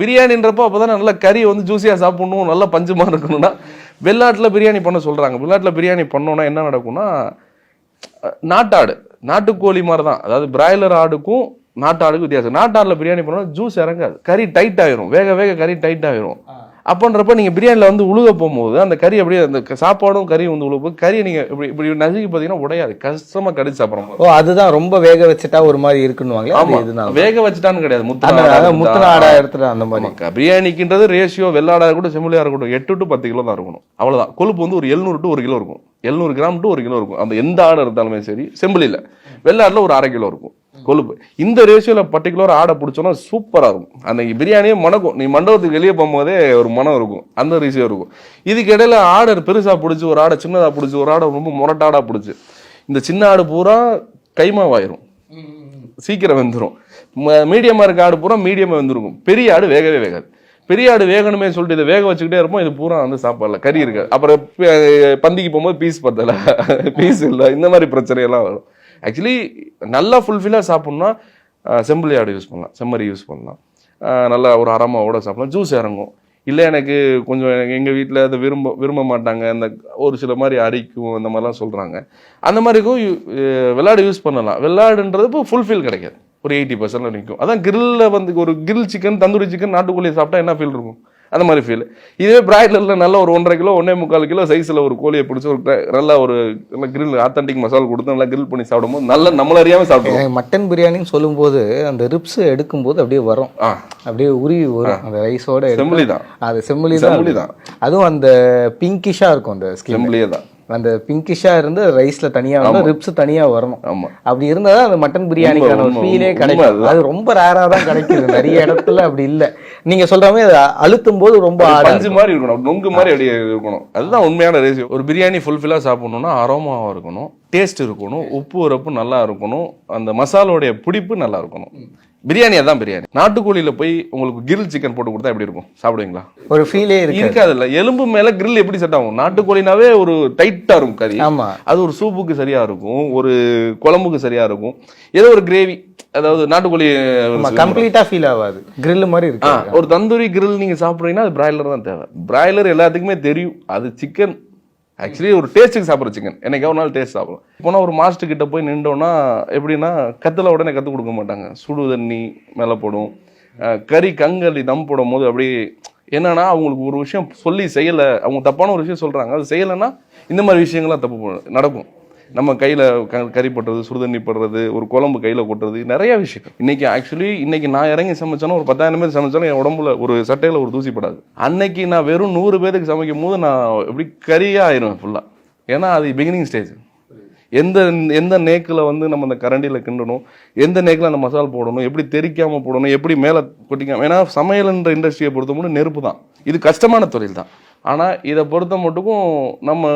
பிரியாணின்றப்போ அப்பதான் நல்ல கறி வந்து ஜூஸியா சாப்பிடணும், நல்லா பஞ்சுமா இருக்கணும்னா வெள்ளாட்டுல பிரியாணி பண்ண சொல்றாங்க. வெள்ளாட்டுல பிரியாணி பண்ணோம்னா என்ன நடக்கும்னா, நாட்டாடு நாட்டுக்கோழி மாதிரி தான். அதாவது பிராய்லர் ஆடுக்கும் நாட்டு ஆடுக்கும் வித்தியாசம். நாட்டாடுல பிரியாணி பண்ணோம்னா ஜூஸ் இறங்காது, கறி டைட் ஆயிரும், வேக வேக கறி டைட் ஆயிரும். அப்பன்றப்ப நீங்க பிரியாணில வந்து உழுக போகும்போது அந்த கறி அப்படியே அந்த சாப்பாடும் கறி வந்து உழுக போது கறியை நீங்க இப்படி இப்படி நசுக்கி பாத்தீங்கன்னா உடையாது, கஷ்டமா கடிச்சு சாப்பிடும். ஓ, அதுதான் ரொம்ப வேக வச்சுட்டா ஒரு மாதிரி இருக்குன்னு. ஆமா, வேக வச்சுட்டான்னு கிடையாது, முத்தின ஆடா எடுத்துட்டு அந்த மாதிரி. பிரியாணிக்குன்றது ரேஷியோ வெள்ளாடா இருக்கட்டும் செம்மொழியா இருக்கட்டும் 8 to 10 கிலோ தான் இருக்கணும், அவ்வளவுதான். கொழுப்பு வந்து ஒரு 700 to 1 கிலோ இருக்கும், 700 கிராம் to 1 கிலோ இருக்கும். அந்த எந்த ஆடு இருந்தாலுமே சரி, செம்பிளில வெள்ளாடுல ஒரு 1/2 கிலோ இருக்கும் கொழுப்பு. இந்த ரேஷியோல பர்டிகுலர் ஆடை பிடிச்சோன்னா சூப்பரா இருக்கும். அந்த பிரியாணியே மணக்கும், நீ மண்டபத்துக்கு வெளியே போகும்போதே ஒரு மனம் இருக்கும், அந்த ரேஷியோ இருக்கும். இதுக்கு இடையில ஆடை பெருசா பிடிச்சி, ஒரு ஆடை சின்னதா பிடிச்சி, ஒரு ஆடை ரொம்ப முரட்டாடா பிடிச்சி, இந்த சின்ன ஆடு பூரா கைமாவாயிரும், சீக்கிரம் வெந்துடும். மீடியமா இருக்க ஆடு பூரா மீடியமா வெந்துருக்கும். பெரிய ஆடு வேகவே வேகாது. பெரிய ஆடு வேகணுமே சொல்லிட்டு இதை வேக வச்சுக்கிட்டே இருப்போம், இது பூரா வந்து சாப்பாடுல கறி இருக்காது. அப்புறம் பந்திக்கு போகும்போது பீஸ் பத்தல, பீஸ் இல்லை, இந்த மாதிரி பிரச்சனையெல்லாம் வரும். ஆக்சுவலி நல்லா ஃபுல்ஃபில்லாக சாப்பிட்ணுன்னா செம்பிளி ஆடு யூஸ் பண்ணலாம், செம்மறி யூஸ் பண்ணலாம், நல்லா ஒரு அரமாவோட சாப்பிடலாம், ஜூஸ் இறங்கும். இல்லை எனக்கு கொஞ்சம் எங்கள் வீட்டில் அதை விரும்ப மாட்டாங்க, அந்த ஒரு சில மாதிரி அரிக்கும் அந்த மாதிரிலாம் சொல்கிறாங்க, அந்த மாதிரிக்கும் வெள்ளாடு யூஸ் பண்ணலாம். வெள்ளாடுன்றது இப்போ ஃபுல்ஃபில் கிடைக்காது, ஒரு 80% நிற்கும். அதான் கிரில்லில் வந்து ஒரு கிரில் சிக்கன், தந்தூரி சிக்கன், நாட்டுக்கோழியை சாப்பிட்டா என்ன ஃபீல் இருக்கும், அந்த மாதிரி ஃபீல். இதே பிராய்லரில் நல்ல ஒரு 1.5 கிலோ 1.25 கிலோ சைஸில் ஒரு கோழியை பிடிச்சி ஒரு நல்லா ஒரு கிரில் ஆத்தன்டிக் மசாலா கொடுத்து நல்லா கிரில் பண்ணி சாப்பிடும்போது நல்லா நம்மள அறியாமல் சாப்பிடுவோம். மட்டன் பிரியாணின்னு சொல்லும்போது அந்த ரிப்ஸ் எடுக்கும்போது அப்படியே வரும், அப்படியே உருவி வரும் அந்த ரைஸோட. செம்பிளி தான் அது, செம்பிளி தான். அதுவும் அந்த பிங்கிஷா இருக்கும் அந்த செம்பிளியே தான். அந்த பிங்கிஷா இருந்து ரைஸ்ல தனியா வந்து ரிப்ஸ் தனியா வரணும். ஆமா, அப்படி இருந்தாதான் அந்த மட்டன் பிரியாணிக்கான ஒரு ஃபீலே கிடைக்கும். அது ரொம்ப ரேரா தான் கிடைக்குது, நிறைய இடத்துல அப்படி இல்ல. நீங்க சொல்ற மாதிரி அதை அழுத்தும் போது ரொம்ப பஞ்சு மாதிரி இருக்கணும், நொங்கு மாதிரி அப்படியே இருக்கணும். அதுதான் உண்மையான ரேஷியோ. ஒரு பிரியாணி ஃபுல்ஃபில்லா சாப்பிடணும்னா அரோமாவா இருக்கணும், டேஸ்ட் இருக்கணும், உப்பு உரப்பு நல்லா இருக்கணும், அந்த மசாலோடைய பிடிப்பு நல்லா இருக்கணும். பிரியாணி அதான் பிரியாணி. நாட்டுக்கோழியில போய் உங்களுக்கு கிரில் சிக்கன் போட்டு கொடுத்தா எப்படி இருக்கும், சாப்பிடுவீங்களா? ஒரு ஃபீலே இருக்காதுல்ல. எலும்பு மேல கிரில் எப்படி செட் ஆகும்? நாட்டுக்கோழினாவே ஒரு டைட்டா இருக்கும் கறி. ஆமா, அது ஒரு சூப்புக்கு சரியா இருக்கும், ஒரு குழம்புக்கு சரியா இருக்கும், ஏதோ ஒரு கிரேவி. அதாவது நாட்டுக்கோழி கம்ப்ளீட்டா ஃபீல் ஆகாது, கிரில் மாதிரி இருக்கு. ஒரு தந்தூரி கிரில் நீங்க சாப்பிடுறீங்கன்னா அது பிராய்லர் தான் தேவை. பிராய்லர் எல்லாத்துக்குமே தெரியும், அது சிக்கன் ஆக்சுவலி ஒரு டேஸ்ட்டுக்கு சாப்பிட்ற சிக்கன். என்னைக்கா ஒரு நாள் டேஸ்ட் சாப்பிடலாம். இப்போனா ஒரு மாஸ்டர் கிட்ட போய் நின்றோன்னா எப்படின்னா கத்தில் உடனே கற்றுக் கொடுக்க மாட்டாங்க, சுடு தண்ணி மேலே போடும், கறி கங்கலி தம் போடும் போது அப்படி என்னன்னா அவங்களுக்கு ஒரு விஷயம் சொல்லி செய்யலை, அவங்க தப்பான ஒரு விஷயம் சொல்கிறாங்க, அது செய்யலைன்னா இந்த மாதிரி விஷயங்கள்லாம் தப்பு நடக்கும். நம்ம கையில் கறி படுறது, சுடுதண்ணி படுறது, ஒரு குழம்பு கையில் கொட்டுறது, நிறைய விஷயம். இன்னைக்கு நான் இறங்கி சமைச்சேன்னா ஒரு 10,000 பேர் சமைச்சாலும் என் உடம்புல ஒரு சட்டையில் ஒரு தூசிப்படாது. அன்னைக்கு நான் வெறும் 100 பேருக்கு சமைக்கும் போது நான் எப்படி கறியாக ஆயிடுவேன் ஃபுல்லாக. ஏன்னா அது பிகினிங் ஸ்டேஜ். எந்த நேக்கில் வந்து நம்ம அந்த கரண்டியில் கிண்டணும், எந்த நேக்கில் அந்த மசாலா போடணும், எப்படி தெரிக்காமல் போடணும், எப்படி மேலே கொட்டிக்காம. ஏன்னா சமையல்ன்ற இண்டஸ்ட்ரியை பொறுத்த மட்டும் நெருப்பு தான், இது கஷ்டமான தொழில் தான். ஆனால் இதை பொறுத்த மட்டுக்கும் நம்ம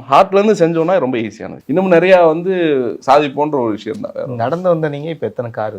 ஹார்ட்லேருந்து செஞ்சோன்னா ரொம்ப ஈஸியானது. இன்னும் நிறையா வந்து சாதிப்போன்ற ஒரு விஷயம் தான். நடந்து வந்த நீங்கள் இப்போ எத்தனை கார்